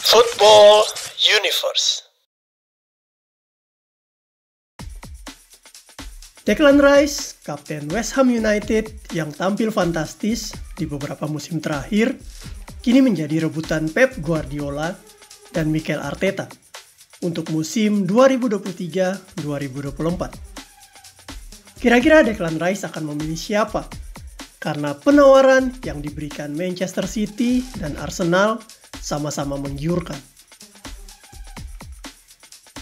Football Universe. Declan Rice, kapten West Ham United yang tampil fantastis di beberapa musim terakhir, kini menjadi rebutan Pep Guardiola dan Mikel Arteta untuk musim 2023-2024. Kira-kira Declan Rice akan memilih siapa? Karena penawaran yang diberikan Manchester City dan Arsenal sama-sama menggiurkan.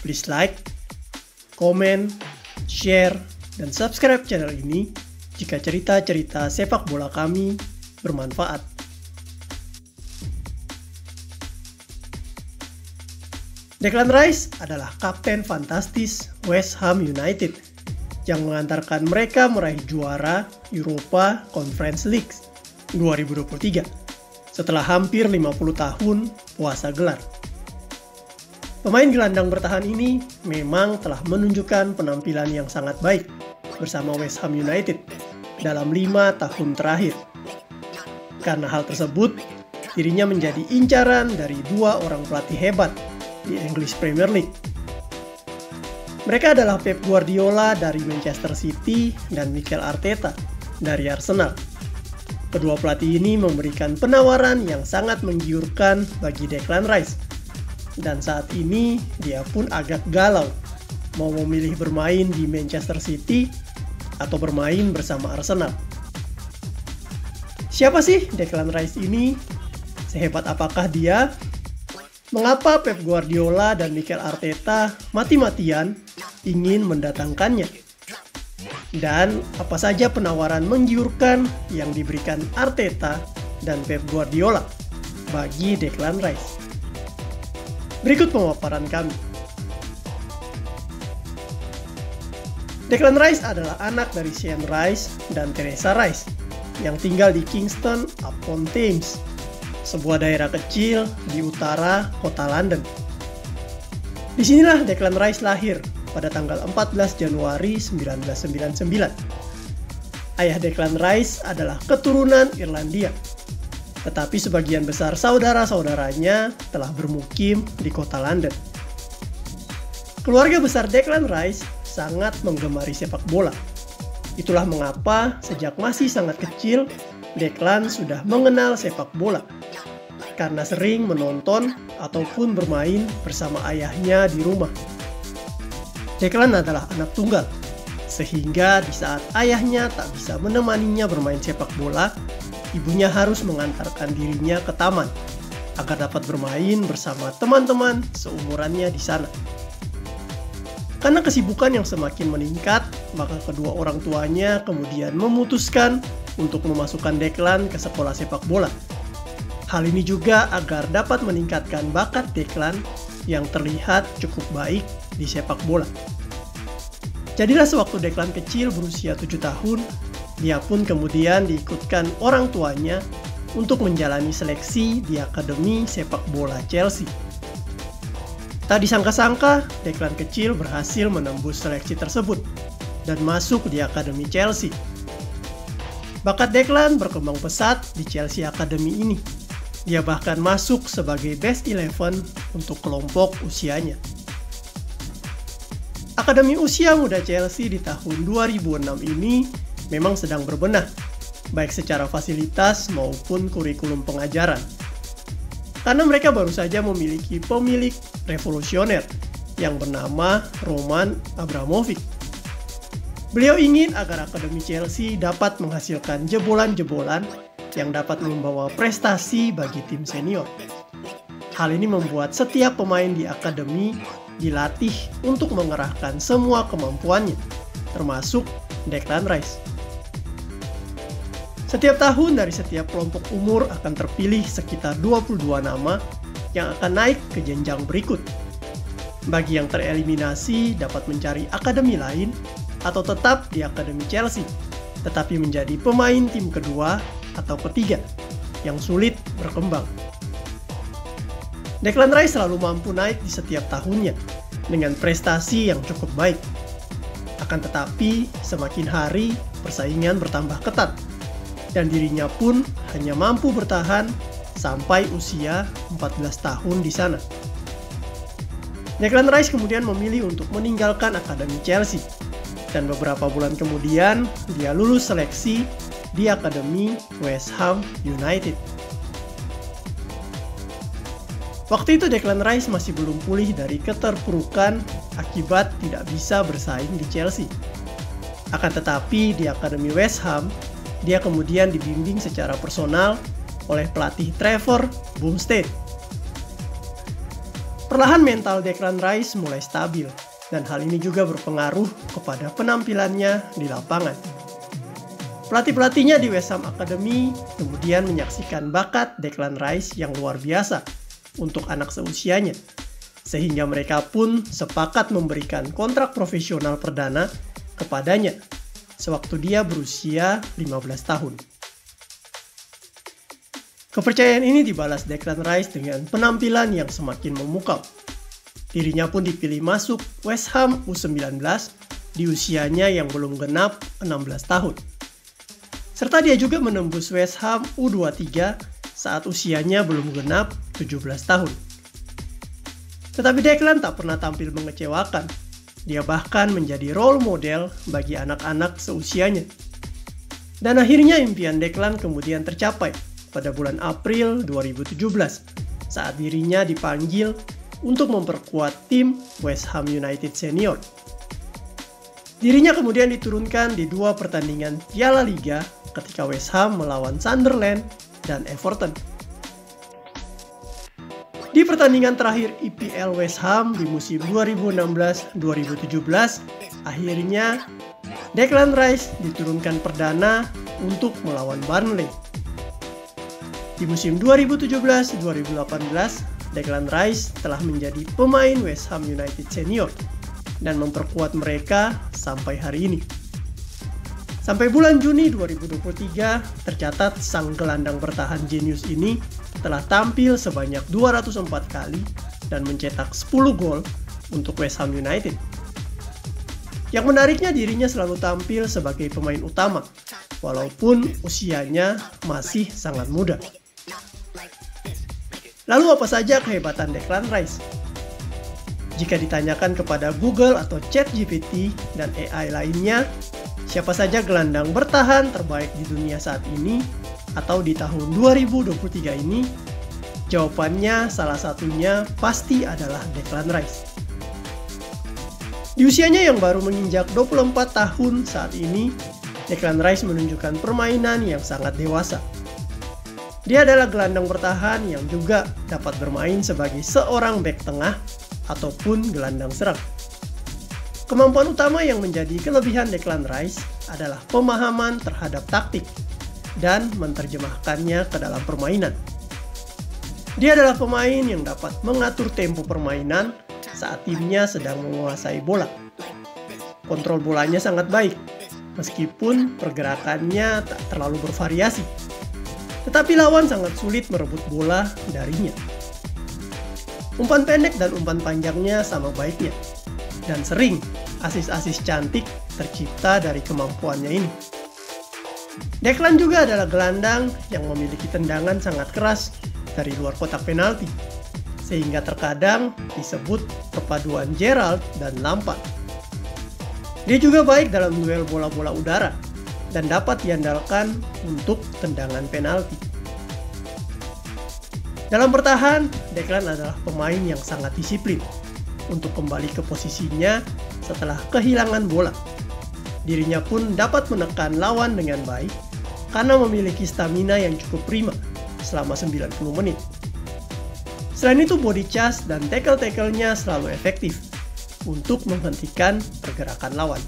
Please like, comment, share, dan subscribe channel ini jika cerita-cerita sepak bola kami bermanfaat. Declan Rice adalah kapten fantastis West Ham United yang mengantarkan mereka meraih juara Europa Conference League 2023 setelah hampir 50 tahun puasa gelar. Pemain gelandang bertahan ini memang telah menunjukkan penampilan yang sangat baik bersama West Ham United dalam 5 tahun terakhir. Karena hal tersebut, dirinya menjadi incaran dari 2 orang pelatih hebat di English Premier League. Mereka adalah Pep Guardiola dari Manchester City dan Mikel Arteta dari Arsenal. Kedua pelatih ini memberikan penawaran yang sangat menggiurkan bagi Declan Rice. Dan saat ini dia pun agak galau mau memilih bermain di Manchester City atau bermain bersama Arsenal. Siapa sih Declan Rice ini? Sehebat apakah dia? Mengapa Pep Guardiola dan Mikel Arteta mati-matian ingin mendatangkannya? Dan apa saja penawaran menggiurkan yang diberikan Arteta dan Pep Guardiola bagi Declan Rice? Berikut pemaparan kami. Declan Rice adalah anak dari Sean Rice dan Teresa Rice yang tinggal di Kingston upon Thames, sebuah daerah kecil di utara kota London. Disinilah Declan Rice lahir pada tanggal 14 Januari 1999. Ayah Declan Rice adalah keturunan Irlandia, tetapi sebagian besar saudara-saudaranya telah bermukim di kota London. Keluarga besar Declan Rice sangat menggemari sepak bola. Itulah mengapa sejak masih sangat kecil, Declan sudah mengenal sepak bola, karena sering menonton ataupun bermain bersama ayahnya di rumah. Declan adalah anak tunggal, sehingga di saat ayahnya tak bisa menemaninya bermain sepak bola, ibunya harus mengantarkan dirinya ke taman agar dapat bermain bersama teman-teman seumurannya di sana. Karena kesibukan yang semakin meningkat, maka kedua orang tuanya kemudian memutuskan untuk memasukkan Declan ke sekolah sepak bola. Hal ini juga agar dapat meningkatkan bakat Declan yang terlihat cukup baik di sepak bola. Jadilah sewaktu Declan kecil berusia 7 tahun, dia pun kemudian diikutkan orang tuanya untuk menjalani seleksi di Akademi Sepak Bola Chelsea. Tak disangka-sangka, Declan kecil berhasil menembus seleksi tersebut dan masuk di Akademi Chelsea. Bakat Declan berkembang pesat di Chelsea Academy ini. Dia bahkan masuk sebagai Best 11 untuk kelompok usianya. Akademi usia muda Chelsea di tahun 2006 ini memang sedang berbenah, baik secara fasilitas maupun kurikulum pengajaran. Karena mereka baru saja memiliki pemilik revolusioner yang bernama Roman Abramovich. Beliau ingin agar Akademi Chelsea dapat menghasilkan jebolan-jebolan yang dapat membawa prestasi bagi tim senior. Hal ini membuat setiap pemain di akademi dilatih untuk mengerahkan semua kemampuannya, termasuk Declan Rice. Setiap tahun dari setiap kelompok umur akan terpilih sekitar 22 nama yang akan naik ke jenjang berikut. Bagi yang tereliminasi dapat mencari akademi lain atau tetap di Akademi Chelsea, tetapi menjadi pemain tim kedua atau ketiga yang sulit berkembang. Declan Rice selalu mampu naik di setiap tahunnya dengan prestasi yang cukup baik. Akan tetapi, semakin hari persaingan bertambah ketat dan dirinya pun hanya mampu bertahan sampai usia 14 tahun di sana. Declan Rice kemudian memilih untuk meninggalkan akademi Chelsea, dan beberapa bulan kemudian dia lulus seleksi di akademi West Ham United. Waktu itu Declan Rice masih belum pulih dari keterpurukan akibat tidak bisa bersaing di Chelsea. Akan tetapi di akademi West Ham, dia kemudian dibimbing secara personal oleh pelatih Trevor Bumstead. Perlahan mental Declan Rice mulai stabil, dan hal ini juga berpengaruh kepada penampilannya di lapangan. Pelatih-pelatihnya di West Ham Academy kemudian menyaksikan bakat Declan Rice yang luar biasa untuk anak seusianya, sehingga mereka pun sepakat memberikan kontrak profesional perdana kepadanya sewaktu dia berusia 15 tahun. Kepercayaan ini dibalas Declan Rice dengan penampilan yang semakin memukau. Dirinya pun dipilih masuk West Ham U19 di usianya yang belum genap 16 tahun. Serta dia juga menembus West Ham U23 saat usianya belum genap 17 tahun. Tetapi Declan tak pernah tampil mengecewakan. Dia bahkan menjadi role model bagi anak-anak seusianya. Dan akhirnya impian Declan kemudian tercapai pada bulan April 2017 saat dirinya dipanggil untuk memperkuat tim West Ham United Senior. Dirinya kemudian diturunkan di 2 pertandingan Piala Liga ketika West Ham melawan Sunderland dan Everton. Di pertandingan terakhir IPL West Ham di musim 2016-2017, akhirnya Declan Rice diturunkan perdana untuk melawan Burnley. Di musim 2017-2018, Declan Rice telah menjadi pemain West Ham United Senior dan memperkuat mereka sampai hari ini. Sampai bulan Juni 2023, tercatat sang gelandang bertahan jenius ini telah tampil sebanyak 204 kali dan mencetak 10 gol untuk West Ham United. Yang menariknya, dirinya selalu tampil sebagai pemain utama, walaupun usianya masih sangat muda. Lalu apa saja kehebatan Declan Rice? Jika ditanyakan kepada Google atau ChatGPT dan AI lainnya, siapa saja gelandang bertahan terbaik di dunia saat ini atau di tahun 2023 ini, jawabannya salah satunya pasti adalah Declan Rice. Di usianya yang baru menginjak 24 tahun saat ini, Declan Rice menunjukkan permainan yang sangat dewasa. Dia adalah gelandang bertahan yang juga dapat bermain sebagai seorang bek tengah ataupun gelandang serang. Kemampuan utama yang menjadi kelebihan Declan Rice adalah pemahaman terhadap taktik dan menerjemahkannya ke dalam permainan. Dia adalah pemain yang dapat mengatur tempo permainan saat timnya sedang menguasai bola. Kontrol bolanya sangat baik, meskipun pergerakannya tak terlalu bervariasi. Tetapi lawan sangat sulit merebut bola darinya. Umpan pendek dan umpan panjangnya sama baiknya. Dan sering asis-asis cantik tercipta dari kemampuannya ini. Declan juga adalah gelandang yang memiliki tendangan sangat keras dari luar kotak penalti, sehingga terkadang disebut perpaduan Gerrard dan Lampard. Dia juga baik dalam duel bola-bola udara dan dapat diandalkan untuk tendangan penalti. Dalam bertahan, Declan adalah pemain yang sangat disiplin untuk kembali ke posisinya setelah kehilangan bola. Dirinya pun dapat menekan lawan dengan baik karena memiliki stamina yang cukup prima selama 90 menit. Selain itu, body charge dan tackle-tackle-nya selalu efektif untuk menghentikan pergerakan lawan.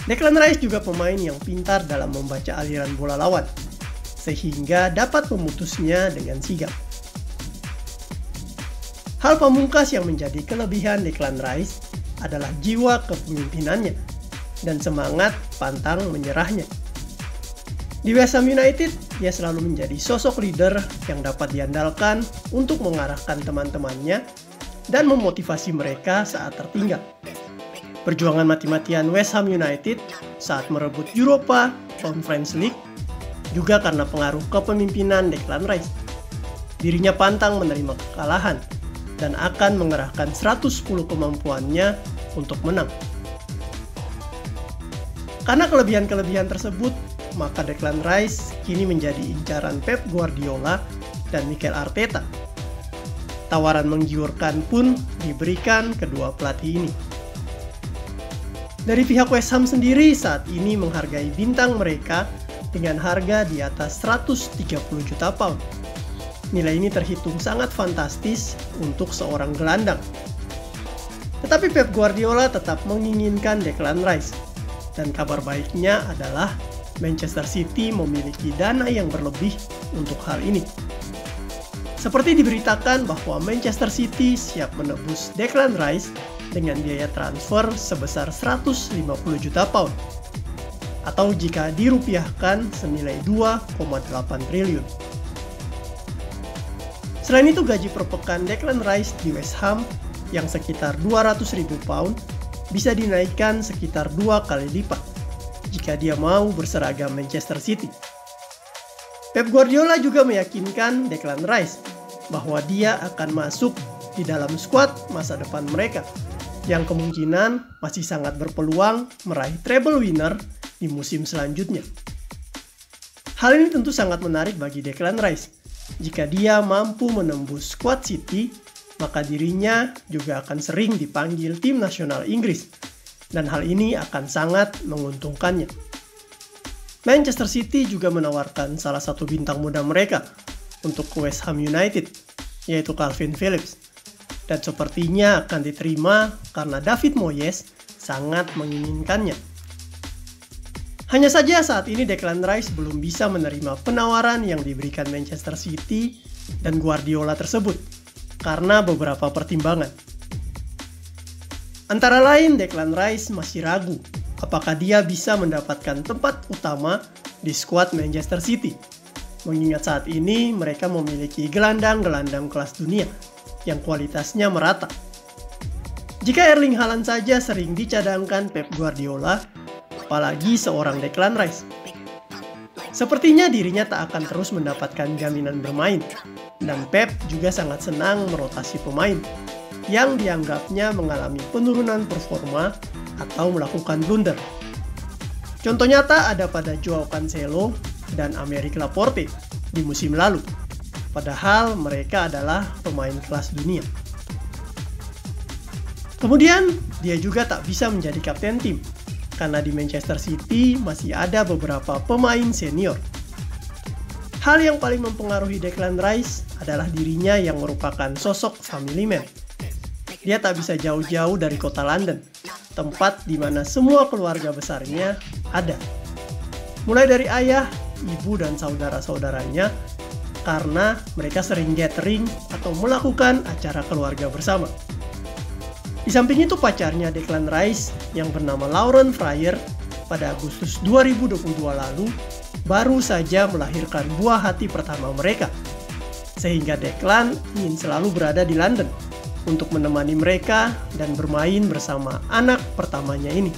Declan Rice juga pemain yang pintar dalam membaca aliran bola lawan, sehingga dapat memutusnya dengan sigap. Hal pamungkas yang menjadi kelebihan Declan Rice adalah jiwa kepemimpinannya dan semangat pantang menyerahnya. Di West Ham United, dia selalu menjadi sosok leader yang dapat diandalkan untuk mengarahkan teman-temannya dan memotivasi mereka saat tertinggal. Perjuangan mati-matian West Ham United saat merebut Europa Conference League juga karena pengaruh kepemimpinan Declan Rice. Dirinya pantang menerima kekalahan dan akan mengerahkan 110 kemampuannya untuk menang. Karena kelebihan-kelebihan tersebut, maka Declan Rice kini menjadi incaran Pep Guardiola dan Mikel Arteta. Tawaran menggiurkan pun diberikan kedua pelatih ini. Dari pihak West Ham sendiri saat ini menghargai bintang mereka dengan harga di atas 130 juta pound. Nilai ini terhitung sangat fantastis untuk seorang gelandang. Tetapi Pep Guardiola tetap menginginkan Declan Rice. Dan kabar baiknya adalah Manchester City memiliki dana yang berlebih untuk hal ini. Seperti diberitakan bahwa Manchester City siap menebus Declan Rice dengan biaya transfer sebesar 150 juta pound. Atau jika dirupiahkan senilai 2,8 triliun. Selain itu gaji per pekan Declan Rice di West Ham yang sekitar 200.000 pound bisa dinaikkan sekitar 2 kali lipat jika dia mau berseragam Manchester City. Pep Guardiola juga meyakinkan Declan Rice bahwa dia akan masuk di dalam skuad masa depan mereka yang kemungkinan masih sangat berpeluang meraih treble winner di musim selanjutnya. Hal ini tentu sangat menarik bagi Declan Rice. Jika dia mampu menembus skuad City, maka dirinya juga akan sering dipanggil tim nasional Inggris, dan hal ini akan sangat menguntungkannya. Manchester City juga menawarkan salah satu bintang muda mereka untuk ke West Ham United, yaitu Calvin Phillips, dan sepertinya akan diterima karena David Moyes sangat menginginkannya. Hanya saja saat ini Declan Rice belum bisa menerima penawaran yang diberikan Manchester City dan Guardiola tersebut karena beberapa pertimbangan. Antara lain Declan Rice masih ragu apakah dia bisa mendapatkan tempat utama di skuad Manchester City. Mengingat saat ini mereka memiliki gelandang-gelandang kelas dunia yang kualitasnya merata. Jika Erling Haaland saja sering dicadangkan Pep Guardiola, apalagi seorang Declan Rice. Sepertinya dirinya tak akan terus mendapatkan jaminan bermain, dan Pep juga sangat senang merotasi pemain yang dianggapnya mengalami penurunan performa atau melakukan blunder. Contoh nyata ada pada Joao Cancelo dan Aymeric Laporte di musim lalu, padahal mereka adalah pemain kelas dunia. Kemudian, dia juga tak bisa menjadi kapten tim, karena di Manchester City masih ada beberapa pemain senior. Hal yang paling mempengaruhi Declan Rice adalah dirinya yang merupakan sosok family man. Dia tak bisa jauh-jauh dari kota London, tempat di mana semua keluarga besarnya ada. Mulai dari ayah, ibu, dan saudara-saudaranya, karena mereka sering gathering atau melakukan acara keluarga bersama. Di samping itu pacarnya Declan Rice yang bernama Lauren Fryer pada Agustus 2022 lalu baru saja melahirkan buah hati pertama mereka. Sehingga Declan ingin selalu berada di London untuk menemani mereka dan bermain bersama anak pertamanya ini.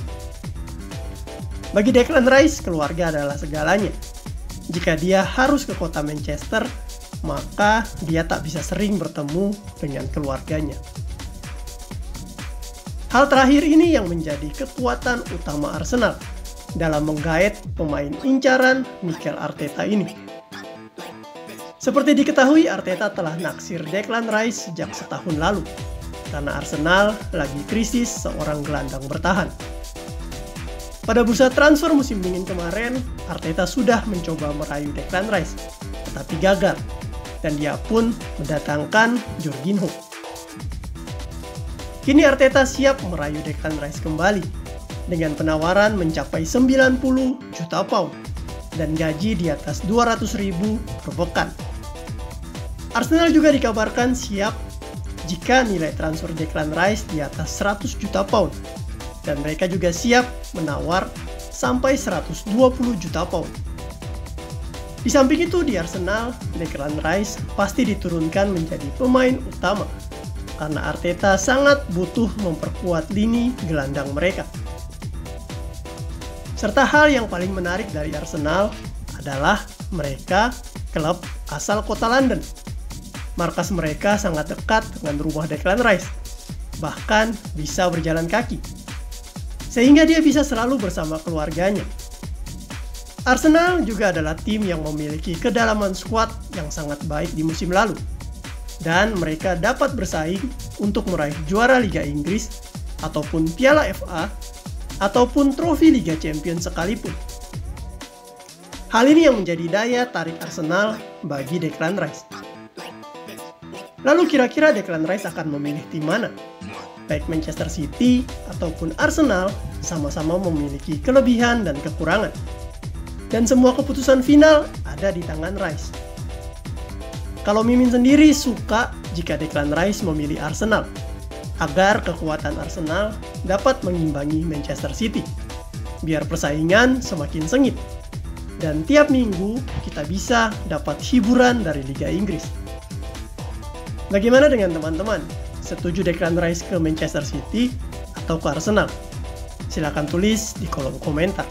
Bagi Declan Rice, keluarga adalah segalanya. Jika dia harus ke kota Manchester, maka dia tak bisa sering bertemu dengan keluarganya. Hal terakhir ini yang menjadi kekuatan utama Arsenal dalam menggait pemain incaran Mikel Arteta ini. Seperti diketahui, Arteta telah naksir Declan Rice sejak setahun lalu, karena Arsenal lagi krisis seorang gelandang bertahan. Pada bursa transfer musim dingin kemarin, Arteta sudah mencoba merayu Declan Rice, tetapi gagal, dan dia pun mendatangkan Jorginho. Kini Arteta siap merayu Declan Rice kembali dengan penawaran mencapai 90 juta pound dan gaji di atas 200.000 per pekan. Arsenal juga dikabarkan siap jika nilai transfer Declan Rice di atas 100 juta pound dan mereka juga siap menawar sampai 120 juta pound. Di samping itu di Arsenal, Declan Rice pasti diturunkan menjadi pemain utama karena Arteta sangat butuh memperkuat lini gelandang mereka. Serta hal yang paling menarik dari Arsenal adalah mereka klub asal kota London. Markas mereka sangat dekat dengan rumah Declan Rice, bahkan bisa berjalan kaki, sehingga dia bisa selalu bersama keluarganya. Arsenal juga adalah tim yang memiliki kedalaman skuad yang sangat baik di musim lalu, dan mereka dapat bersaing untuk meraih juara Liga Inggris, ataupun Piala FA, ataupun trofi Liga Champions sekalipun. Hal ini yang menjadi daya tarik Arsenal bagi Declan Rice. Lalu kira-kira Declan Rice akan memilih tim mana? Baik Manchester City ataupun Arsenal sama-sama memiliki kelebihan dan kekurangan. Dan semua keputusan final ada di tangan Rice. Kalau Mimin sendiri suka jika Declan Rice memilih Arsenal, agar kekuatan Arsenal dapat mengimbangi Manchester City, biar persaingan semakin sengit. Dan tiap minggu kita bisa dapat hiburan dari Liga Inggris. Bagaimana dengan teman-teman? Setuju Declan Rice ke Manchester City atau ke Arsenal? Silakan tulis di kolom komentar.